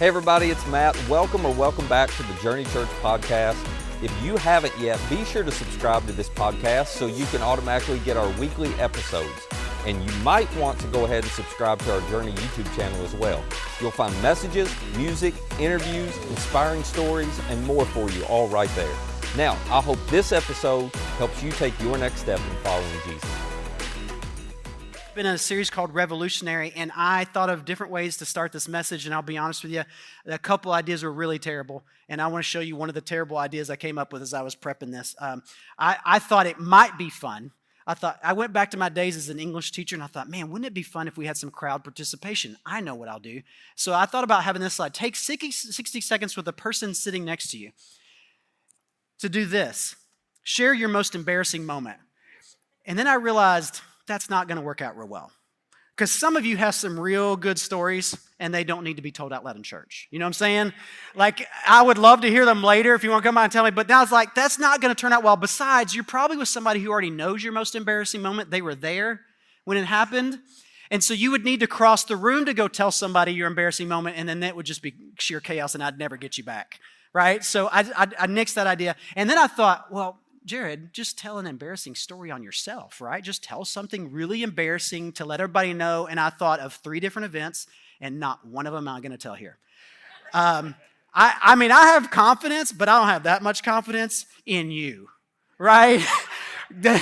Hey everybody, it's Matt. Welcome back to the Journey Church podcast. If you haven't yet, be sure to subscribe to this podcast so you can automatically get our weekly episodes. And you might want to go ahead and subscribe to our Journey YouTube channel as well. You'll find messages, music, interviews, inspiring stories, and more for you all right there. Now, I hope this episode helps you take your next step in following Jesus. Been in a series called Revolutionary, and I thought of different ways to start this message, and I'll be honest with you, a couple ideas were really terrible, and I want to show you one of the terrible ideas I came up with as I was prepping this. I thought it might be fun. I went back to my days as an English teacher, and I thought, man, wouldn't it be fun if we had some crowd participation? I know what I'll do. So I thought about having this slide. Take 60 seconds with the person sitting next to you to do this. Share your most embarrassing moment. And then I realized that's not going to work out real well. Because some of you have some real good stories, and they don't need to be told out loud in church. You know what I'm saying? Like, I would love to hear them later if you want to come out and tell me, but now it's like, that's not going to turn out well. Besides, you're probably with somebody who already knows your most embarrassing moment. They were there when it happened. And so you would need to cross the room to go tell somebody your embarrassing moment, and then that would just be sheer chaos, and I'd never get you back, right? So I nixed that idea. And then I thought, well, Jarrod, just tell an embarrassing story on yourself, right? Just tell something really embarrassing to let everybody know. And I thought of 3 different events, and not one of them I'm going to tell here. I mean, I have confidence, but I don't have that much confidence in you, right?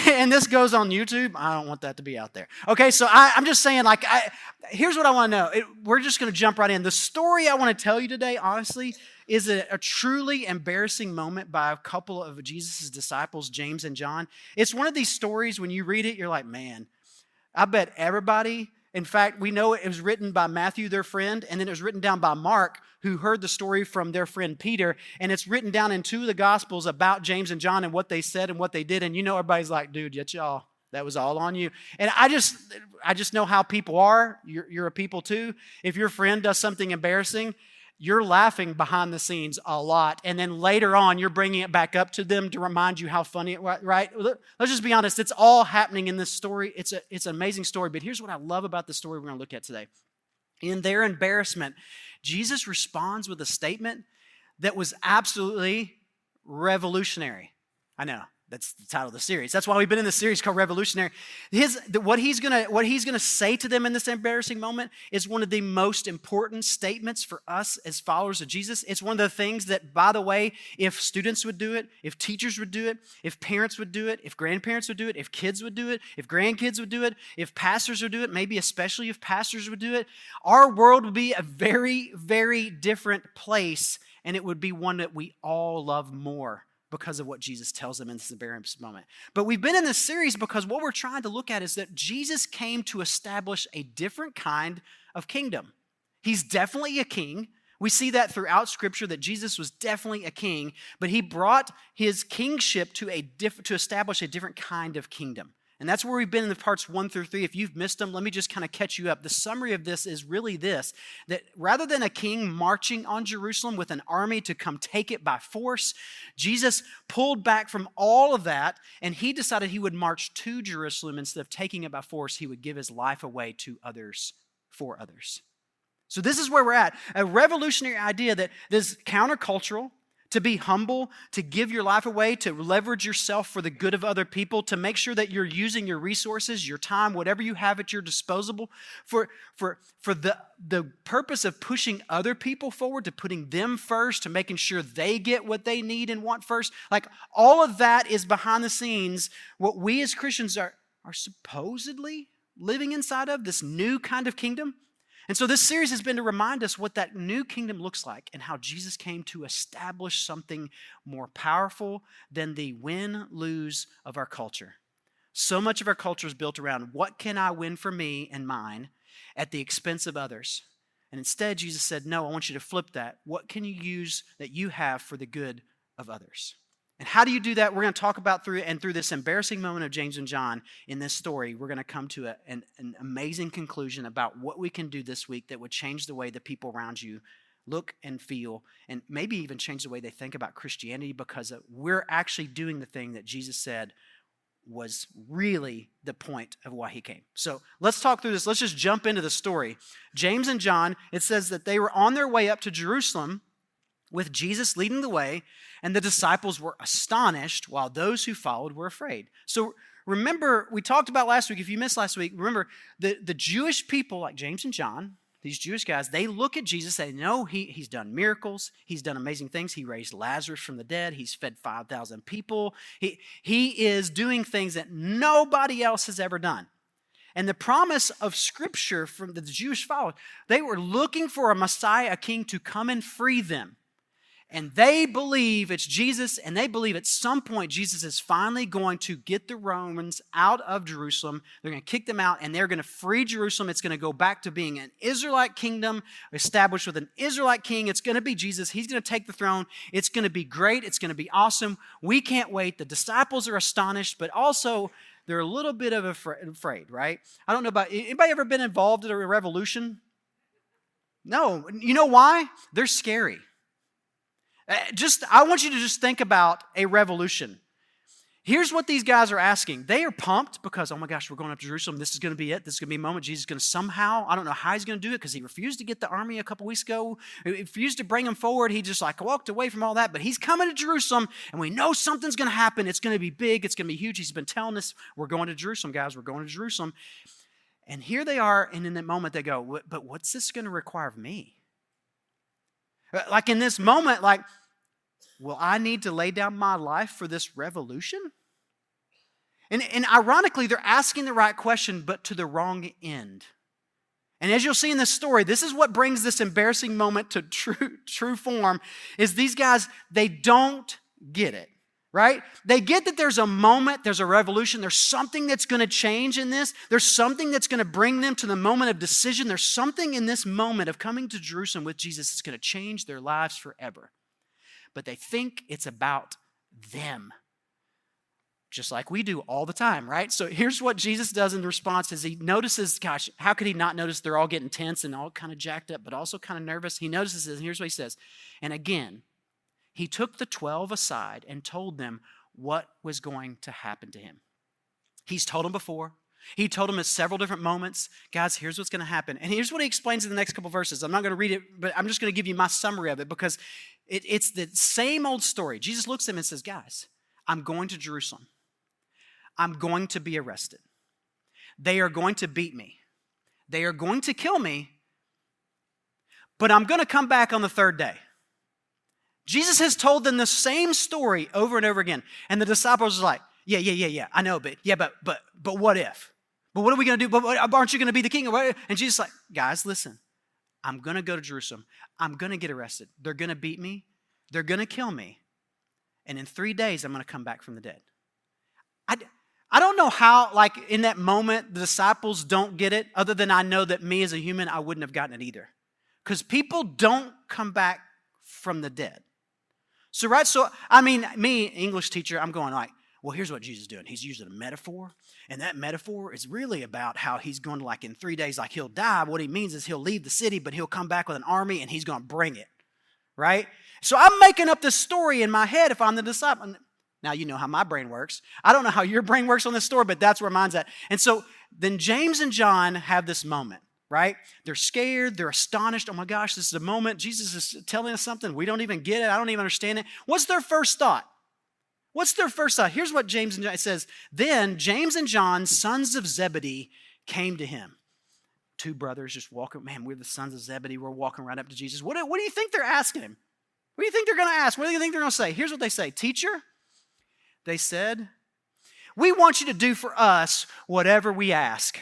And this goes on YouTube. I don't want that to be out there. Okay, so I'm just saying, like, here's what I want to know. We're just going to jump right in. The story I want to tell you today, honestly, is a truly embarrassing moment by a couple of Jesus' disciples, James and John. It's one of these stories, when you read it, you're like, man, I bet everybody, in fact, we know it was written by Matthew, their friend, and then it was written down by Mark, who heard the story from their friend Peter, and it's written down in 2 of the Gospels about James and John and what they said and what they did, and you know everybody's like, dude, yet y'all, that was all on you. And I just know how people are. You're a people too. If your friend does something embarrassing, you're laughing behind the scenes a lot, and then later on, you're bringing it back up to them to remind you how funny it was, right? Let's just be honest. It's all happening in this story. It's an amazing story, but here's what I love about the story we're going to look at today. In their embarrassment, Jesus responds with a statement that was absolutely revolutionary. I know. That's the title of the series. That's why we've been in this series called Revolutionary. What he's gonna say to them in this embarrassing moment is one of the most important statements for us as followers of Jesus. It's one of the things that, by the way, if students would do it, if teachers would do it, if parents would do it, if grandparents would do it, if kids would do it, if grandkids would do it, if pastors would do it, maybe especially if pastors would do it, our world would be a very, very different place, and it would be one that we all love more, because of what Jesus tells them in this embarrassing moment. But we've been in this series because what we're trying to look at is that Jesus came to establish a different kind of kingdom. He's definitely a king. We see that throughout Scripture, that Jesus was definitely a king, but he brought his kingship to establish a different kind of kingdom. And that's where we've been in the parts 1 through 3. If you've missed them, let me just kind of catch you up. The summary of this is really this, that rather than a king marching on Jerusalem with an army to come take it by force, Jesus pulled back from all of that, and he decided he would march to Jerusalem. Instead of taking it by force, he would give his life away to others, for others. So this is where we're at. A revolutionary idea that is countercultural, to be humble, to give your life away, to leverage yourself for the good of other people, to make sure that you're using your resources, your time, whatever you have at your disposal for the purpose of pushing other people forward, to putting them first, to making sure they get what they need and want first. Like, all of that is behind the scenes what we as Christians are supposedly living inside of, this new kind of kingdom. And so this series has been to remind us what that new kingdom looks like and how Jesus came to establish something more powerful than the win-lose of our culture. So much of our culture is built around what can I win for me and mine at the expense of others. And instead, Jesus said, no, I want you to flip that. What can you use that you have for the good of others? And how do you do that? We're going to talk about through this embarrassing moment of James and John in this story. We're going to come to an amazing conclusion about what we can do this week that would change the way the people around you look and feel, and maybe even change the way they think about Christianity, because we're actually doing the thing that Jesus said was really the point of why he came. So let's talk through this. Let's just jump into the story. James and John, it says that they were on their way up to Jerusalem with Jesus leading the way, and the disciples were astonished while those who followed were afraid. So remember, we talked about last week, if you missed last week, remember the Jewish people like James and John, these Jewish guys, they look at Jesus and they know he's done miracles. He's done amazing things. He raised Lazarus from the dead. He's fed 5,000 people. He is doing things that nobody else has ever done. And the promise of Scripture from the Jewish followers, they were looking for a Messiah, a king, to come and free them. And they believe it's Jesus, and they believe at some point Jesus is finally going to get the Romans out of Jerusalem. They're going to kick them out, and they're going to free Jerusalem. It's going to go back to being an Israelite kingdom established with an Israelite king. It's going to be Jesus. He's going to take the throne. It's going to be great. It's going to be awesome. We can't wait. The disciples are astonished, but also they're a little bit of afraid, right? I don't know about, anybody ever been involved in a revolution? No. You know why? They're scary. I want you to just think about a revolution. Here's what these guys are asking. They are pumped because, oh my gosh, we're going up to Jerusalem. This is going to be it. This is going to be a moment. Jesus is going to somehow, I don't know how he's going to do it because he refused to get the army a couple weeks ago. He refused to bring them forward. He just walked away from all that. But he's coming to Jerusalem, and we know something's going to happen. It's going to be big. It's going to be huge. He's been telling us, we're going to Jerusalem, guys. We're going to Jerusalem. And here they are, and in that moment they go, but what's this going to require of me? Like in this moment, will I need to lay down my life for this revolution? And ironically, they're asking the right question, but to the wrong end. And as you'll see in this story, this is what brings this embarrassing moment to true form, is these guys, they don't get it, right? They get that there's a moment, there's a revolution, there's something that's going to change in this. There's something that's going to bring them to the moment of decision. There's something in this moment of coming to Jerusalem with Jesus that's going to change their lives forever. But they think it's about them, just like we do all the time, right? So here's what Jesus does in response is he notices, gosh, how could he not notice they're all getting tense and all kind of jacked up, but also kind of nervous? He notices this, and here's what he says. And again, he took the 12 aside and told them what was going to happen to him. He's told them before. He told them at several different moments, guys, here's what's going to happen. And here's what he explains in the next couple verses. I'm not going to read it, but I'm just going to give you my summary of it because it's the same old story. Jesus looks at them and says, guys, I'm going to Jerusalem. I'm going to be arrested. They are going to beat me. They are going to kill me, but I'm going to come back on the third day. Jesus has told them the same story over and over again. And the disciples are like, yeah, I know, but what if? But what are we going to do? But aren't you going to be the king? And Jesus is like, guys, listen, I'm going to go to Jerusalem. I'm going to get arrested. They're going to beat me. They're going to kill me. And in 3 days, I'm going to come back from the dead. I don't know how, in that moment, the disciples don't get it, other than I know that me as a human, I wouldn't have gotten it either. Because people don't come back from the dead. So, right? So, me, English teacher, I'm going well, here's what Jesus is doing. He's using a metaphor, and that metaphor is really about how he's going to, in 3 days, he'll die. What he means is he'll leave the city, but he'll come back with an army, and he's going to bring it, right? So I'm making up this story in my head if I'm the disciple. Now, you know how my brain works. I don't know how your brain works on this story, but that's where mine's at. And so then James and John have this moment, right? They're scared. They're astonished. Oh, my gosh, this is a moment. Jesus is telling us something. We don't even get it. I don't even understand it. What's their first thought? Here's what James and John says. Then James and John, sons of Zebedee, came to him. Two brothers just walking. Man, we're the sons of Zebedee. We're walking right up to Jesus. What do you think they're asking him? What do you think they're going to ask? What do you think they're going to say? Here's what they say. Teacher, they said, we want you to do for us whatever we ask.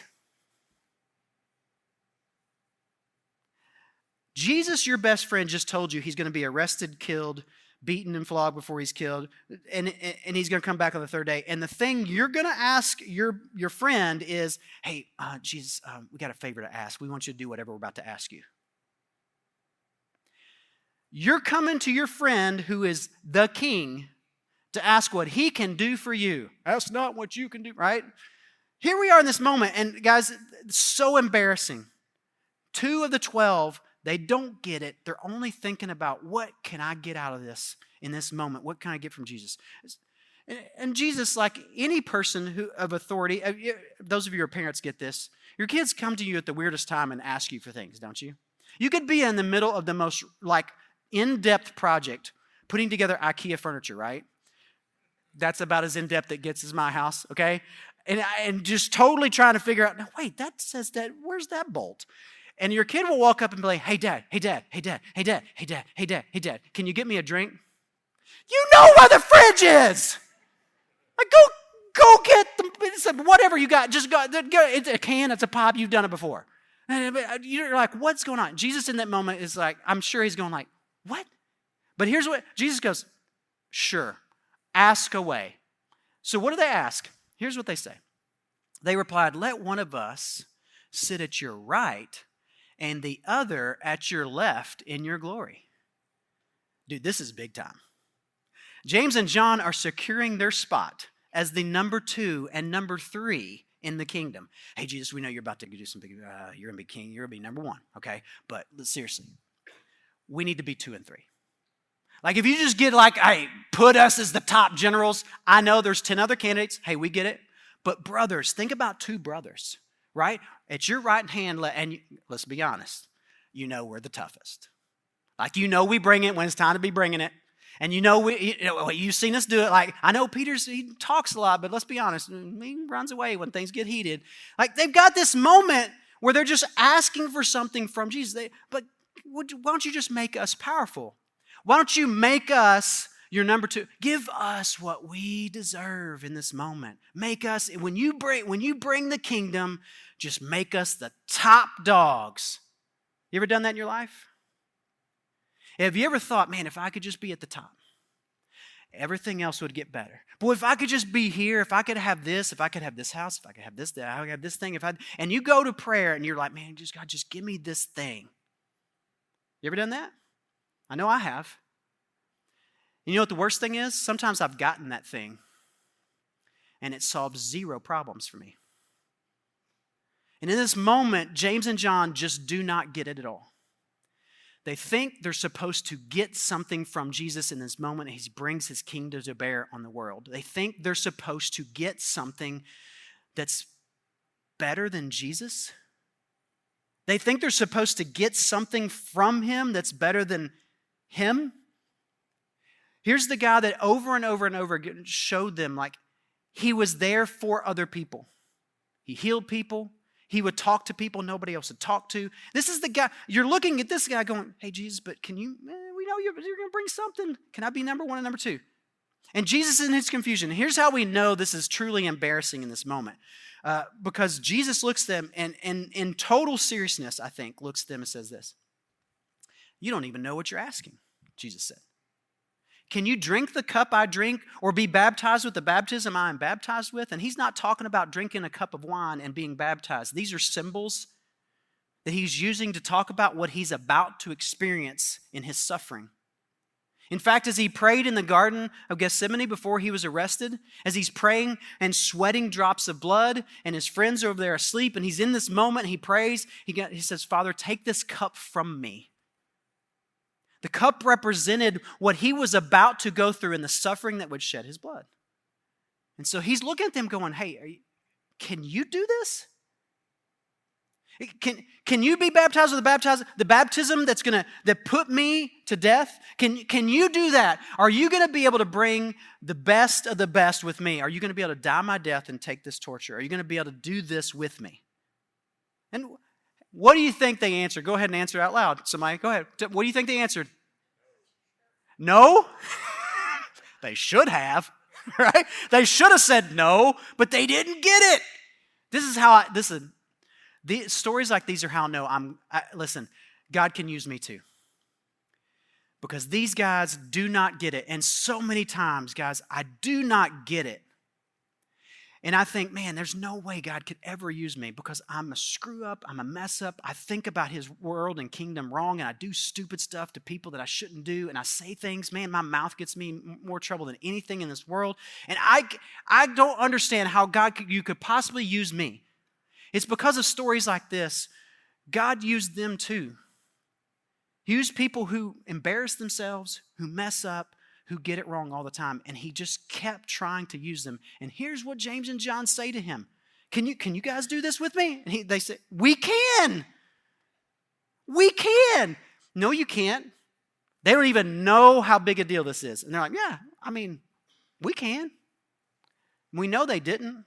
Jesus, your best friend, just told you he's going to be arrested, killed, beaten and flogged before he's killed, and he's going to come back on the third day. And the thing you're going to ask your friend is, hey, Jesus, we got a favor to ask. We want you to do whatever we're about to ask you. You're coming to your friend who is the king to ask what he can do for you. That's not what you can do, right? Here we are in this moment, and guys, it's so embarrassing. 2 of the 12, they don't get it. They're only thinking about what can I get out of this in this moment? What can I get from Jesus? And Jesus, like any person of authority, those of you who are parents get this. Your kids come to you at the weirdest time and ask you for things, don't you? You could be in the middle of the most in-depth project, putting together IKEA furniture, right? That's about as in-depth it gets as my house, okay? And just totally trying to figure out, no, wait, that says that, where's that bolt? And your kid will walk up and be like, hey, Dad, hey, Dad, hey, Dad, hey, Dad, hey, Dad, hey, Dad, hey, Dad, can you get me a drink? You know where the fridge is! Like, go get whatever you got. Just go. It's a can, it's a pop, you've done it before. And you're like, what's going on? Jesus in that moment is like, I'm sure he's going like, what? But here's what, Jesus goes, sure, ask away. So what do they ask? Here's what they say. They replied, let one of us sit at your right and the other at your left in your glory. Dude, this is big time. James and John are securing their spot as the number 2 and number 3 in the kingdom. Hey, Jesus, we know you're about to do something. You're going to be king. You're going to be number 1, okay? But seriously, we need to be 2 and 3. Like if you just get hey, put us as the top generals. I know there's 10 other candidates. Hey, we get it. But brothers, think about 2 brothers, right? At your right hand, and let's be honest, you know we're the toughest. Like we bring it when it's time to be bringing it. And you've seen us do it. Like, I know he talks a lot, but let's be honest, he runs away when things get heated. Like, they've got this moment where they're just asking for something from Jesus. But why don't you just make us powerful? Why don't you make us your number 2? Give us what we deserve in this moment. Make us, when you bring the kingdom, just make us the top dogs. You ever done that in your life? Have you ever thought, man, if I could just be at the top, everything else would get better. Boy, if I could just be here, if I could have this, if I could have this house, if I could have this, I could have this thing. And you go to prayer and you're like, man, God, just give me this thing. You ever done that? I know I have. You know what the worst thing is? Sometimes I've gotten that thing and it solves 0 problems for me. And in this moment, James and John just do not get it at all. They think they're supposed to get something from Jesus in this moment, and he brings his kingdom to bear on the world. They think they're supposed to get something that's better than Jesus. They think they're supposed to get something from him that's better than him. Here's the guy that over and over and over again showed them like he was there for other people. He healed people. He would talk to people nobody else would talk to. This is the guy, you're looking at this guy going, hey, Jesus, but can you, we know you're going to bring something. Can I be number 1 and number 2? And Jesus in his confusion, here's how we know this is truly embarrassing in this moment. Because Jesus looks at them and in total seriousness, I think, looks at them and says this. You don't even know what you're asking, Jesus said. Can you drink the cup I drink or be baptized with the baptism I am baptized with? And he's not talking about drinking a cup of wine and being baptized. These are symbols that he's using to talk about what he's about to experience in his suffering. In fact, as he prayed in the Garden of Gethsemane before he was arrested, as he's praying and sweating drops of blood and his friends are over there asleep and he's in this moment, he prays, he says, Father, take this cup from me. The cup represented what he was about to go through in the suffering that would shed his blood. And so he's looking at them going, hey, can you do this? Can you be baptized with the baptism that put me to death? Can you do that? Are you going to be able to bring the best of the best with me? Are you going to be able to die my death and take this torture? Are you going to be able to do this with me? And what do you think they answered? Go ahead and answer out loud. Somebody, go ahead. What do you think they answered? No? They should have, right? They should have said no, but they didn't get it. These stories like these are how I know listen, God can use me too. Because these guys do not get it. And so many times, guys, I do not get it. And I think, man, there's no way God could ever use me because I'm a screw up, I'm a mess up. I think about his world and kingdom wrong, and I do stupid stuff to people that I shouldn't do, and I say things, man, my mouth gets me more trouble than anything in this world. And I don't understand how you could possibly use me. It's because of stories like this, God used them too. He used people who embarrass themselves, who mess up, who get it wrong all the time, and he just kept trying to use them. And here's what James and John say to him. Can you guys do this with me? And they say, we can. We can. No, you can't. They don't even know how big a deal this is. And they're like, yeah, I mean, we can. We know they didn't.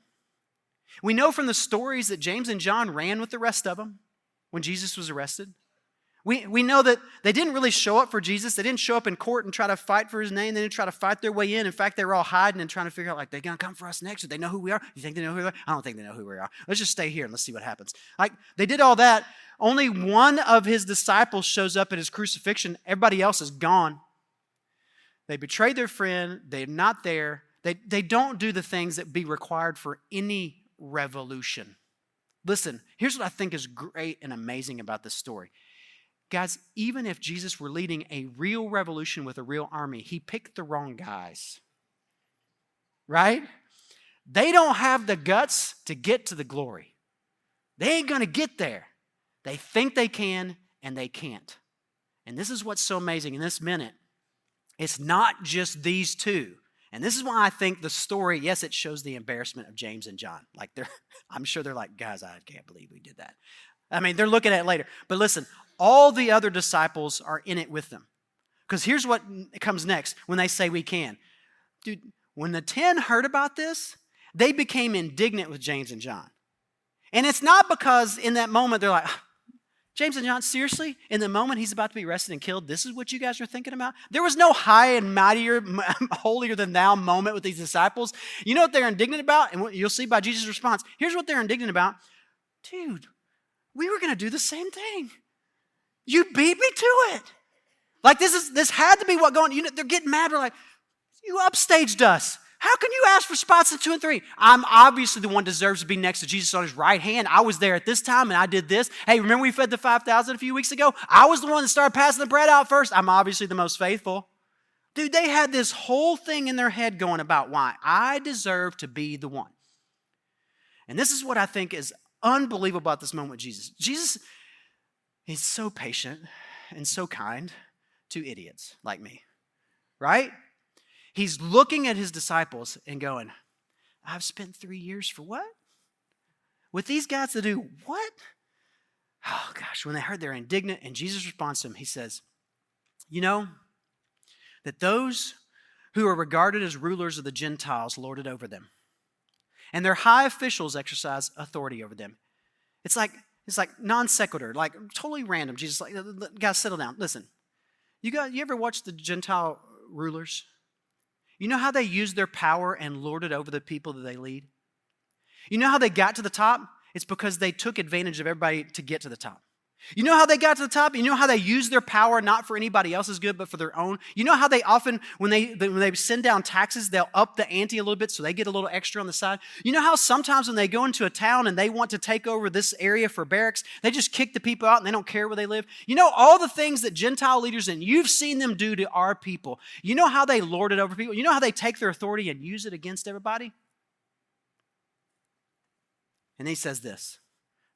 We know from the stories that James and John ran with the rest of them when Jesus was arrested. We know that they didn't really show up for Jesus. They didn't show up in court and try to fight for his name. They didn't try to fight their way in. In fact, they were all hiding and trying to figure out, like, they're going to come for us next. Do they know who we are? You think they know who we are? I don't think they know who we are. Let's just stay here and let's see what happens. Like, they did all that. Only one of his disciples shows up at his crucifixion. Everybody else is gone. They betrayed their friend. They're not there. They don't do the things that be required for any revolution. Listen, here's what I think is great and amazing about this story. Guys, even if Jesus were leading a real revolution with a real army, he picked the wrong guys. Right? They don't have the guts to get to the glory. They ain't going to get there. They think they can, and they can't. And this is what's so amazing in this minute. It's not just these two. And this is why I think the story, yes, it shows the embarrassment of James and John. Like, I'm sure they're like, guys, I can't believe we did that. I mean, they're looking at it later. But listen, all the other disciples are in it with them. Because here's what comes next when they say we can. Dude, when the 10 heard about this, they became indignant with James and John. And it's not because in that moment they're like, James and John, seriously? In the moment he's about to be arrested and killed, this is what you guys are thinking about? There was no high and mightier, holier than thou moment with these disciples. You know what they're indignant about? And what you'll see by Jesus' response. Here's what they're indignant about. Dude, we were going to do the same thing. You beat me to it. Like this had to be what going on. You know, they're getting mad. They're like, you upstaged us. How can you ask for spots at 2 and 3? I'm obviously the one who deserves to be next to Jesus on his right hand. I was there at this time and I did this. Hey, remember we fed the 5,000 a few weeks ago? I was the one that started passing the bread out first. I'm obviously the most faithful. Dude, they had this whole thing in their head going about why I deserve to be the one. And this is what I think is unbelievable about this moment with Jesus. Jesus is so patient and so kind to idiots like me, right? He's looking at his disciples and going, I've spent 3 years for what? With these guys to do what? Oh gosh, when they heard they're indignant, and Jesus responds to them, he says, you know that those who are regarded as rulers of the Gentiles lord it over them, and their high officials exercise authority over them. It's like non sequitur, like totally random. Jesus, like, guys, settle down. Listen, you ever watch the Gentile rulers? You know how they use their power and lord it over the people that they lead? You know how they got to the top? It's because they took advantage of everybody to get to the top. You know how they got to the top? You know how they use their power not for anybody else's good, but for their own? You know how they often, when they send down taxes, they'll up the ante a little bit so they get a little extra on the side? You know how sometimes when they go into a town and they want to take over this area for barracks, they just kick the people out and they don't care where they live? You know all the things that Gentile leaders, and you've seen them do to our people. You know how they lord it over people? You know how they take their authority and use it against everybody? And he says this,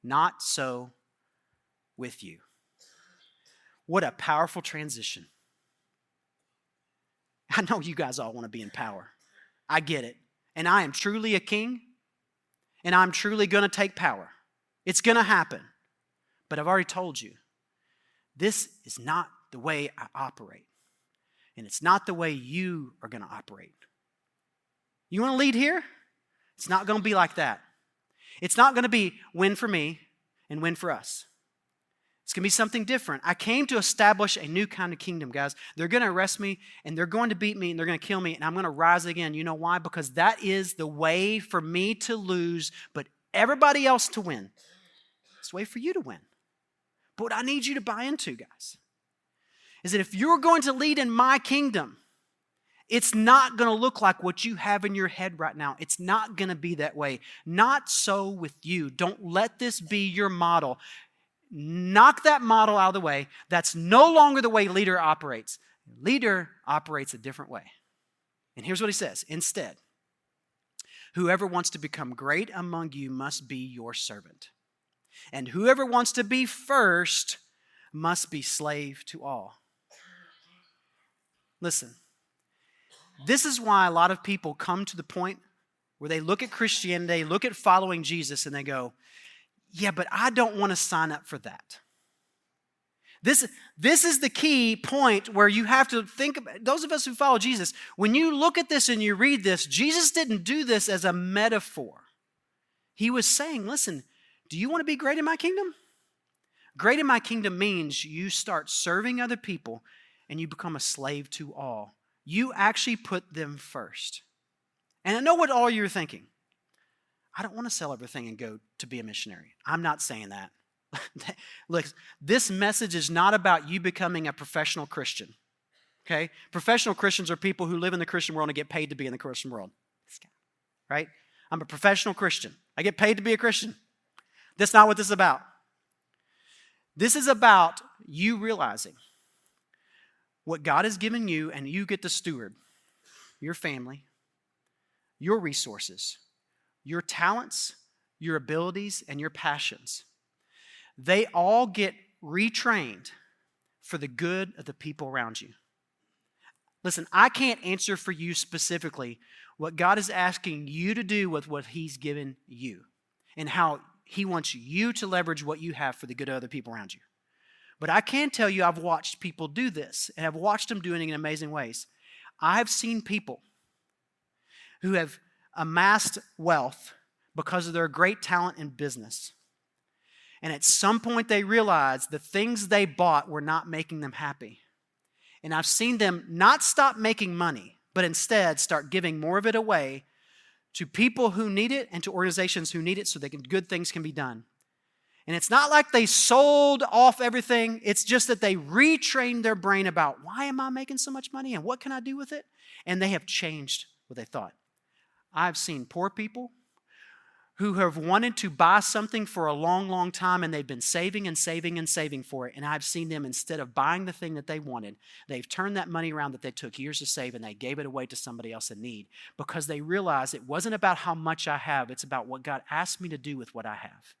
not so with you. What a powerful transition. I know you guys all want to be in power. I get it. And I am truly a king, and I'm truly going to take power. It's going to happen. But I've already told you, this is not the way I operate. And it's not the way you are going to operate. You want to lead here? It's not going to be like that. It's not going to be win for me and win for us. It's going to be something different. I came to establish a new kind of kingdom, guys. They're going to arrest me, and they're going to beat me, and they're going to kill me, and I'm going to rise again. You know why? Because that is the way for me to lose, but everybody else to win. It's the way for you to win. But what I need you to buy into, guys, is that if you're going to lead in my kingdom, it's not going to look like what you have in your head right now. It's not going to be that way. Not so with you. Don't let this be your model. Knock that model out of the way. That's no longer the way leader operates. Leader operates a different way. And here's what he says. Instead, whoever wants to become great among you must be your servant. And whoever wants to be first must be slave to all. Listen, This is why a lot of people come to the point where they look at Christianity, look at following Jesus, and they go, yeah, but I don't want to sign up for that. This is the key point where you have to think about, those of us who follow Jesus, when you look at this and you read this, Jesus didn't do this as a metaphor. He was saying, listen, do you want to be great in my kingdom? Great in my kingdom means you start serving other people and you become a slave to all. You actually put them first. And I know what all you're thinking. I don't want to sell everything and go to be a missionary. I'm not saying that. Look, this message is not about you becoming a professional Christian. Okay? Professional Christians are people who live in the Christian world and get paid to be in the Christian world. Right? I'm a professional Christian. I get paid to be a Christian. That's not what this is about. This is about you realizing what God has given you, and you get to steward your family, your resources, your talents, your abilities, and your passions. They all get retrained for the good of the people around you. Listen, I can't answer for you specifically what God is asking you to do with what He's given you and how He wants you to leverage what you have for the good of other people around you. But I can tell you I've watched people do this, and I've watched them doing it in amazing ways. I've seen people who have amassed wealth because of their great talent in business. And at some point they realized the things they bought were not making them happy. And I've seen them not stop making money, but instead start giving more of it away to people who need it and to organizations who need it so that good things can be done. And it's not like they sold off everything. It's just that they retrained their brain about why am I making so much money and what can I do with it? And they have changed what they thought. I've seen poor people who have wanted to buy something for a long, long time, and they've been saving and saving and saving for it. And I've seen them, instead of buying the thing that they wanted, they've turned that money around that they took years to save, and they gave it away to somebody else in need, because they realized it wasn't about how much I have, it's about what God asked me to do with what I have.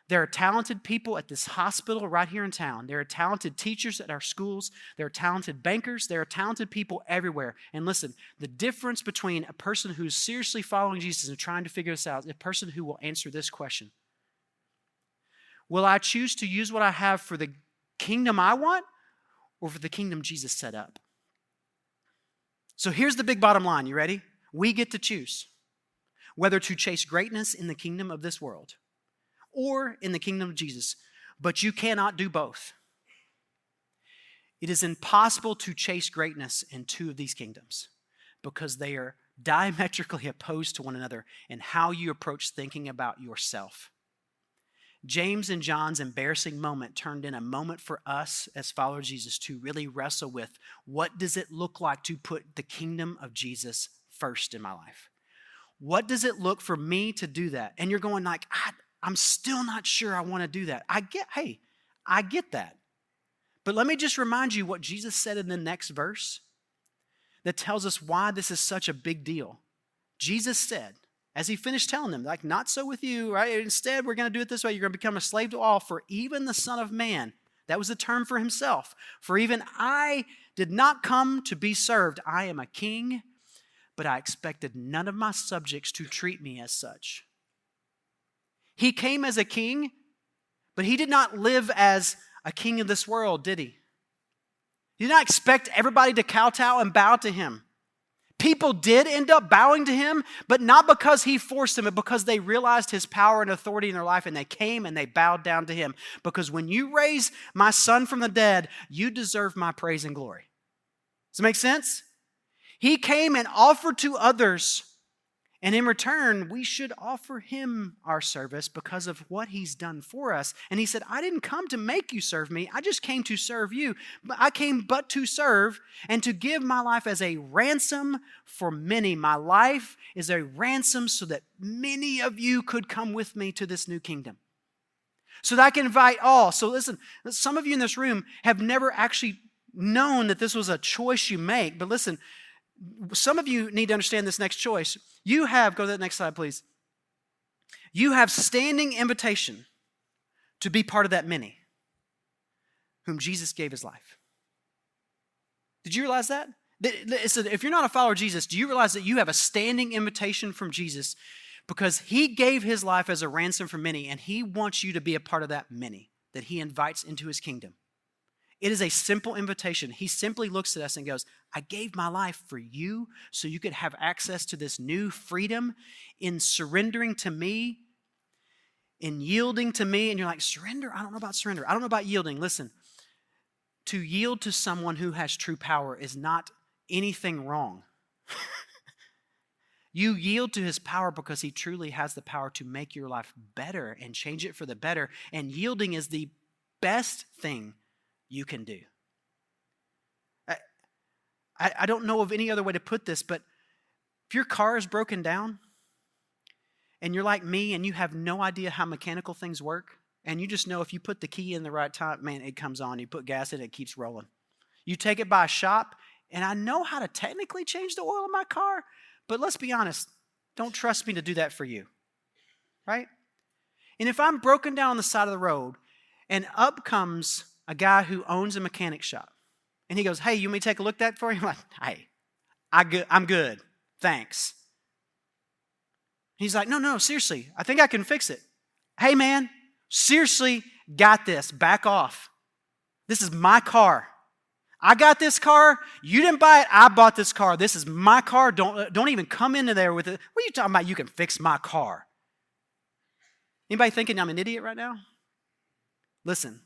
There are talented people at this hospital right here in town. There are talented teachers at our schools. There are talented bankers. There are talented people everywhere. And listen, the difference between a person who's seriously following Jesus and trying to figure this out is a person who will answer this question. Will I choose to use what I have for the kingdom I want or for the kingdom Jesus set up? So here's the big bottom line. You ready? We get to choose whether to chase greatness in the kingdom of this world or in the kingdom of Jesus, but you cannot do both. It is impossible to chase greatness in two of these kingdoms because they are diametrically opposed to one another in how you approach thinking about yourself. James and John's embarrassing moment turned in a moment for us as followers of Jesus to really wrestle with, what does it look like to put the kingdom of Jesus first in my life? What does it look for me to do that? And you're going like, I'm still not sure I want to do that. I get that. But let me just remind you what Jesus said in the next verse that tells us why this is such a big deal. Jesus said, as he finished telling them, like, not so with you, right? Instead, we're going to do it this way. You're going to become a slave to all, for even the Son of Man, that was the term for himself. For even I did not come to be served. I am a king, but I expected none of my subjects to treat me as such. He came as a king, but he did not live as a king of this world, did he? He did not expect everybody to kowtow and bow to him. People did end up bowing to him, but not because he forced them, but because they realized his power and authority in their life, and they came and they bowed down to him. Because when you raise my son from the dead, you deserve my praise and glory. Does it make sense? He came and offered to others, and in return, we should offer him our service because of what he's done for us. And he said, I didn't come to make you serve me. I just came to serve you. I came but to serve and to give my life as a ransom for many. My life is a ransom so that many of you could come with me to this new kingdom. So that I can invite all. So listen, some of you in this room have never actually known that this was a choice you make. But listen, some of you need to understand this next choice. You have, go to that next slide, please. You have standing invitation to be part of that many whom Jesus gave his life. Did you realize that? Listen, if you're not a follower of Jesus, do you realize that you have a standing invitation from Jesus because he gave his life as a ransom for many, and he wants you to be a part of that many that he invites into his kingdom? It is a simple invitation. He simply looks at us and goes, I gave my life for you so you could have access to this new freedom in surrendering to me, in yielding to me. And you're like, surrender? I don't know about surrender. I don't know about yielding. Listen, to yield to someone who has true power is not anything wrong. You yield to his power because he truly has the power to make your life better and change it for the better. And yielding is the best thing you can do. I don't know of any other way to put this, but if your car is broken down and you're like me and you have no idea how mechanical things work, and you just know if you put the key in the right time, man, it comes on. You put gas in it, it keeps rolling. You take it by a shop, and I know how to technically change the oil in my car, but let's be honest, don't trust me to do that for you, right? And if I'm broken down on the side of the road, and up comes a guy who owns a mechanic shop, and he goes, hey, you want me to take a look at that for you? I'm like, hey, I'm good, thanks. He's like, no, seriously, I think I can fix it. Hey, man, seriously, got this, back off. This is my car. I got this car. You didn't buy it. I bought this car. This is my car. Don't even come into there with it. What are you talking about? You can fix my car. Anybody thinking I'm an idiot right now? Listen,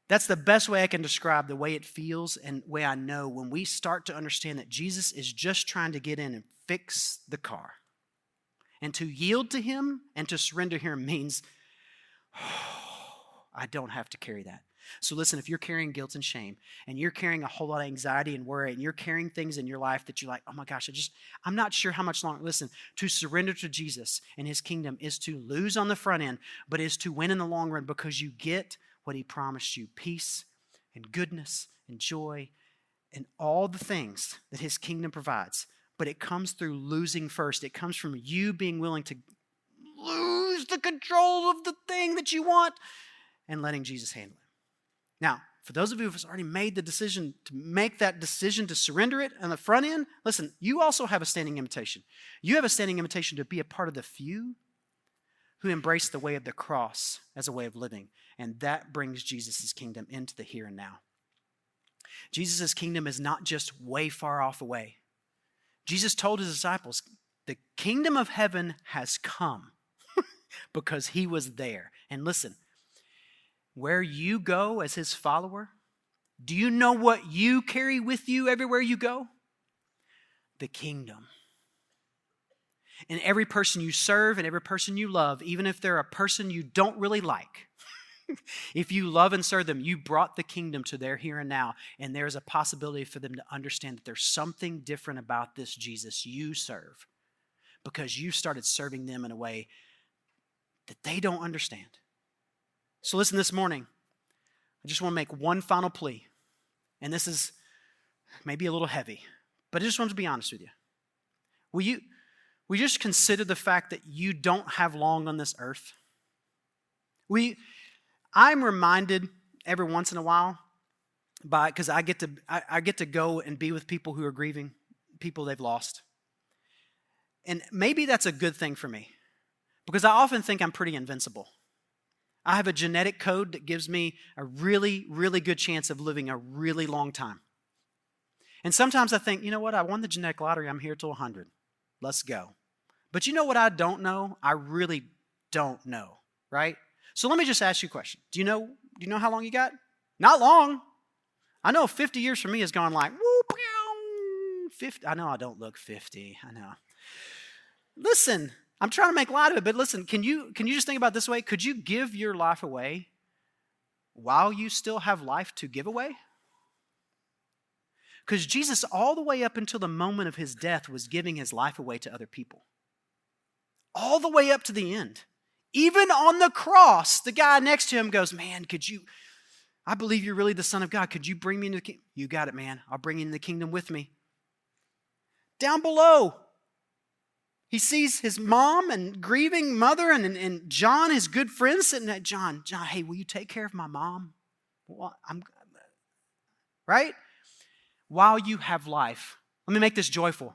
that's the best way I can describe the way it feels and way I know when we start to understand that Jesus is just trying to get in and fix the car. And to yield to him and to surrender him means, I don't have to carry that. So listen, if you're carrying guilt and shame, and you're carrying a whole lot of anxiety and worry, and you're carrying things in your life that you're like, oh my gosh, I'm not sure how much longer. Listen, to surrender to Jesus and his kingdom is to lose on the front end, but is to win in the long run because you get what he promised you, peace and goodness and joy and all the things that his kingdom provides. But it comes through losing first. It comes from you being willing to lose the control of the thing that you want and letting Jesus handle it. Now, for those of you who have already made the decision to make that decision to surrender it on the front end, listen, you also have a standing invitation. You have a standing invitation to be a part of the few who embrace the way of the cross as a way of living. And that brings Jesus' kingdom into the here and now. Jesus' kingdom is not just way far off away. Jesus told his disciples, the kingdom of heaven has come because he was there. And listen, where you go as his follower, do you know what you carry with you everywhere you go? The kingdom. And every person you serve and every person you love, even if they're a person you don't really like, if you love and serve them, you brought the kingdom to their here and now, and there's a possibility for them to understand that there's something different about this Jesus you serve because you started serving them in a way that they don't understand. So listen, this morning, I just want to make one final plea, and this is maybe a little heavy, but I just want to be honest with you. Will you just consider the fact that you don't have long on this earth? I'm reminded every once in a while because I get to go and be with people who are grieving, people they've lost. And maybe that's a good thing for me because I often think I'm pretty invincible. I have a genetic code that gives me a really, really good chance of living a really long time. And sometimes I think, you know what? I won the genetic lottery. I'm here till 100. Let's go. But you know what I don't know? I really don't know, right? So let me just ask you a question. Do you know how long you got? Not long. I know 50 years for me has gone like, whoop, 50. I know I don't look 50. I know. Listen, I'm trying to make light of it, but listen, can you just think about it this way? Could you give your life away while you still have life to give away? Because Jesus, all the way up until the moment of his death, was giving his life away to other people. All the way up to the end. Even on the cross, the guy next to him goes, man, I believe you're really the Son of God. Could you bring me into the kingdom? You got it, man. I'll bring you into the kingdom with me. Down below, he sees his mom and grieving mother and John, his good friend, sitting at John, hey, will you take care of my mom? Well, right? while you have life, let me make this joyful.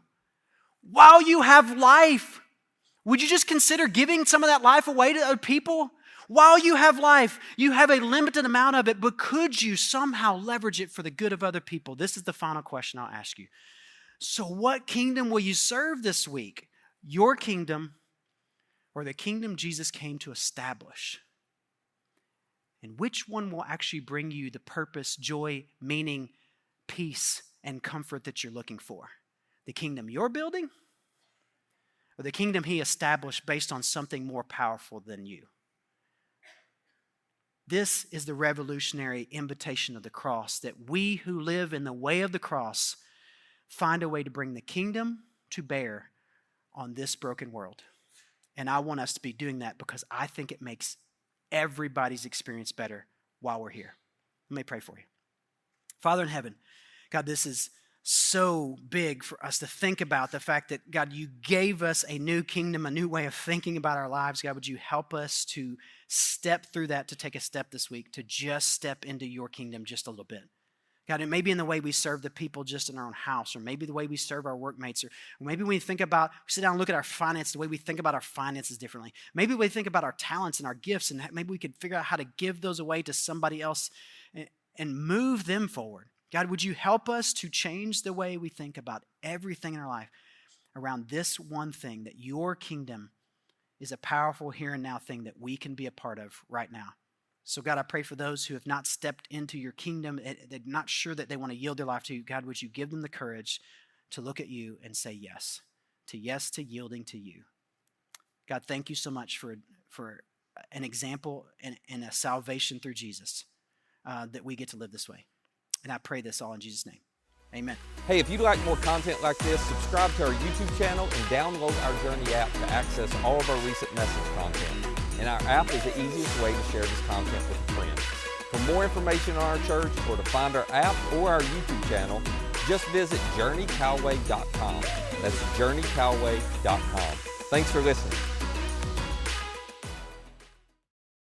While you have life, would you just consider giving some of that life away to other people? While you have life, you have a limited amount of it, but could you somehow leverage it for the good of other people? This is the final question I'll ask you. So what kingdom will you serve this week? Your kingdom or the kingdom Jesus came to establish? And which one will actually bring you the purpose, joy, meaning, peace, and comfort that you're looking for? The kingdom you're building or the kingdom he established based on something more powerful than you? This is the revolutionary invitation of the cross, that we who live in the way of the cross find a way to bring the kingdom to bear on this broken world. And I want us to be doing that because I think it makes everybody's experience better while we're here. Let me pray for you. Father in heaven, God, this is so big for us to think about, the fact that, God, you gave us a new kingdom, a new way of thinking about our lives. God, would you help us to step through that, to take a step this week, to just step into your kingdom just a little bit. God, it may be in the way we serve the people just in our own house, or maybe the way we serve our workmates, or maybe when we sit down and look at our finances, the way we think about our finances differently. Maybe we think about our talents and our gifts, and maybe we could figure out how to give those away to somebody else and move them forward. God, would you help us to change the way we think about everything in our life around this one thing, that your kingdom is a powerful here and now thing that we can be a part of right now. So God, I pray for those who have not stepped into your kingdom, they're not sure that they want to yield their life to you. God, would you give them the courage to look at you and say yes to yielding to you. God, thank you so much for an example and a salvation through Jesus, that we get to live this way. And I pray this all in Jesus' name. Amen. Hey, if you'd like more content like this, subscribe to our YouTube channel and download our Journey app to access all of our recent message content. And our app is the easiest way to share this content with a friend. For more information on our church, or to find our app or our YouTube channel, just visit journeycalway.com. That's journeycalway.com. Thanks for listening.